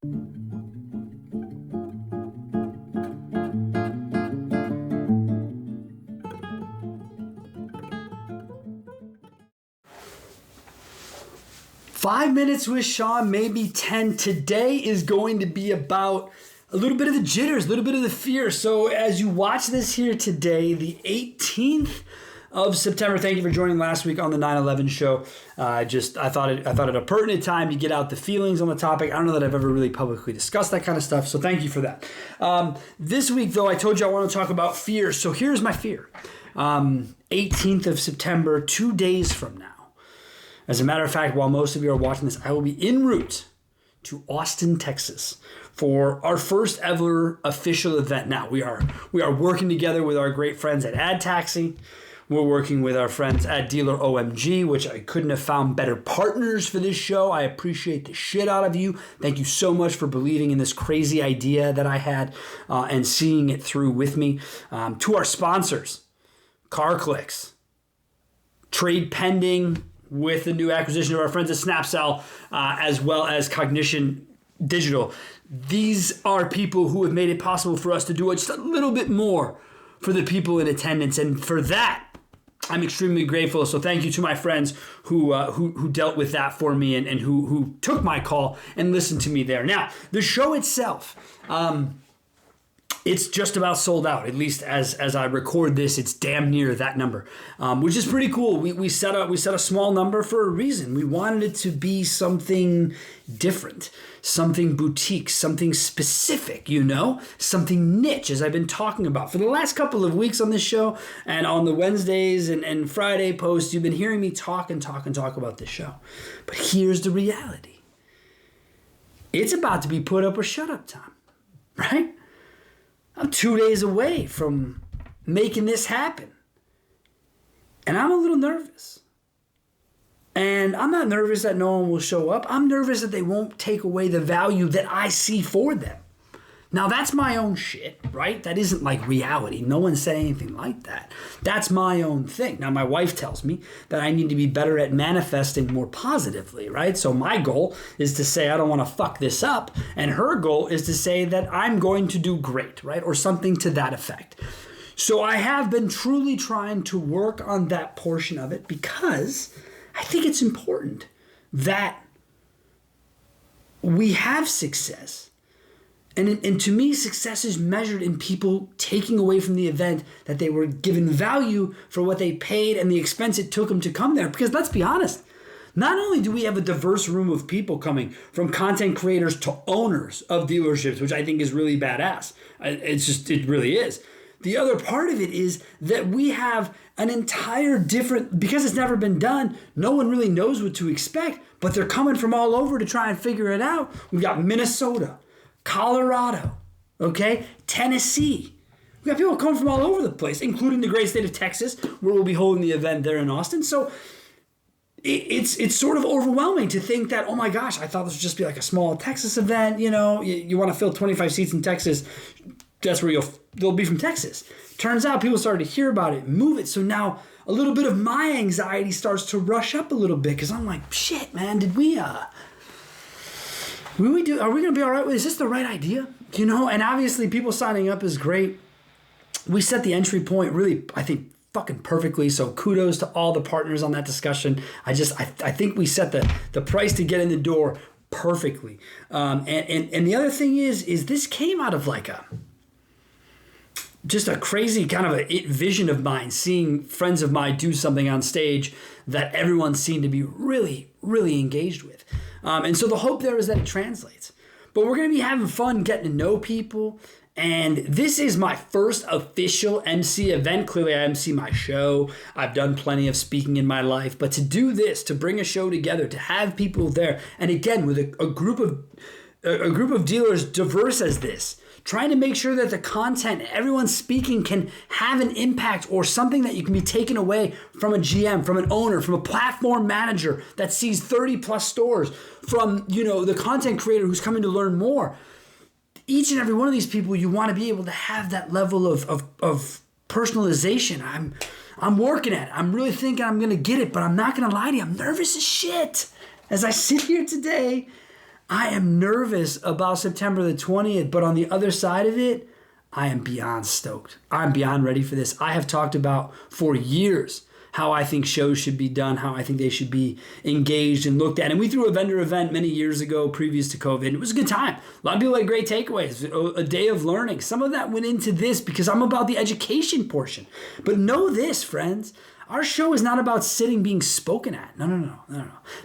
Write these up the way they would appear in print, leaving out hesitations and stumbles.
Five minutes with Sean, maybe 10. Today is going to be about a little bit of the jitters, a little bit of the fear. So as you watch this here today, the 18th of September, thank you for joining last week on the 9/11 show. I thought it a pertinent time to get out the feelings on the topic. I don't know that I've ever really publicly discussed that kind of stuff, so thank you for that. This week, though, I told you I want to talk about fear. So here's my fear. 18th of September, 2 days from now. As a matter of fact, while most of you are watching this, I will be en route to Austin, Texas for our first ever official event. Now, we are working together with our great friends at AdTaxi. We're working with our friends at Dealer OMG, which I couldn't have found better partners for this show. I appreciate the shit out of you. Thank you so much for believing in this crazy idea that I had and seeing it through with me. To our sponsors, CarClicks, Trade Pending, with the new acquisition of our friends at SnapCell, as well as Cognition Digital. These are people who have made it possible for us to do just a little bit more for the people in attendance. And for that, I'm extremely grateful. So thank you to my friends who dealt with that for me and who took my call and listened to me there. Now, the show itself, it's just about sold out. At least as I record this, it's damn near that number, which is pretty cool. We set a small number for a reason. We wanted it to be something different, something boutique, something specific, something niche, as I've been talking about for the last couple of weeks on this show and on the Wednesdays and Friday posts. You've been hearing me talk about this show. But here's the reality. It's about to be put up or shut up time, right? I'm 2 days away from making this happen. And I'm a little nervous. And I'm not nervous that no one will show up. I'm nervous that they won't take away the value that I see for them. Now, that's my own shit, right? That isn't like reality. No one said anything like that. That's my own thing. Now, my wife tells me that I need to be better at manifesting more positively, right? So my goal is to say I don't want to fuck this up. And her goal is to say that I'm going to do great, right? Or something to that effect. So I have been truly trying to work on that portion of it because I think it's important that we have success. And to me, success is measured in people taking away from the event that they were given value for what they paid and the expense it took them to come there. Because let's be honest, not only do we have a diverse room of people coming from content creators to owners of dealerships, which I think is really badass. It really is. The other part of it is that we have an entire different, because it's never been done, no one really knows what to expect, but they're coming from all over to try and figure it out. We've got Minnesota, Colorado, okay, Tennessee. We've got people coming from all over the place, including the great state of Texas, where we'll be holding the event there in Austin. So it's sort of overwhelming to think that, oh my gosh, I thought this would just be like a small Texas event. You want to fill 25 seats in Texas. That's where they'll be from Texas. Turns out people started to hear about it, move it. So now a little bit of my anxiety starts to rush up a little bit because I'm like, shit, man, are we going to be all right with this? Is this the right idea? And obviously people signing up is great. We set the entry point really, I think, fucking perfectly. So kudos to all the partners on that discussion. I think we set the price to get in the door perfectly. And the other thing is this came out of like just a crazy kind of a vision of mine, seeing friends of mine do something on stage that everyone seemed to be really, really engaged with. And so the hope there is that it translates. But we're going to be having fun getting to know people. And this is my first official MC event. Clearly, I MC my show. I've done plenty of speaking in my life. But to do this, to bring a show together, to have people there, and again, with a group of dealers diverse as this, trying to make sure that the content everyone's speaking can have an impact or something that you can be taken away from a GM, from an owner, from a platform manager that sees 30 plus stores, from the content creator who's coming to learn more. Each and every one of these people, you want to be able to have that level of personalization. I'm working at it. I'm really thinking I'm going to get it, but I'm not going to lie to you. I'm nervous as shit. As I sit here today, I am nervous about September the 20th, but on the other side of it, I am beyond stoked. I'm beyond ready for this. I have talked about for years how I think shows should be done, how I think they should be engaged and looked at. And we threw a vendor event many years ago, previous to COVID. It was a good time. A lot of people had great takeaways, a day of learning. Some of that went into this because I'm about the education portion. But know this, friends. Our show is not about sitting being spoken at. No.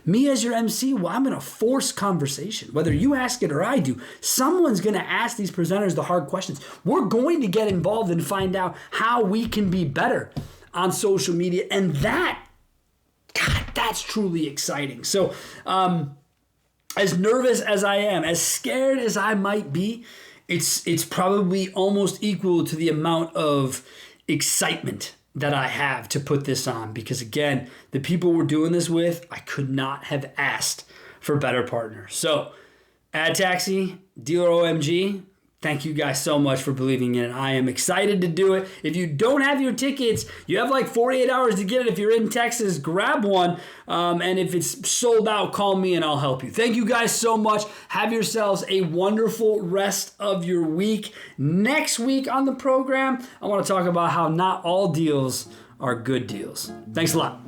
Me as your MC, well, I'm going to force conversation. Whether you ask it or I do, someone's going to ask these presenters the hard questions. We're going to get involved and find out how we can be better on social media. And that's truly exciting. So as nervous as I am, as scared as I might be, it's probably almost equal to the amount of excitement that I have to put this on, because again, the people we're doing this with, I could not have asked for better partners. So, Ad Taxi, Dealer OMG, thank you guys so much for believing in it. I am excited to do it. If you don't have your tickets, you have like 48 hours to get it. If you're in Texas, grab one. And if it's sold out, call me and I'll help you. Thank you guys so much. Have yourselves a wonderful rest of your week. Next week on the program, I want to talk about how not all deals are good deals. Thanks a lot.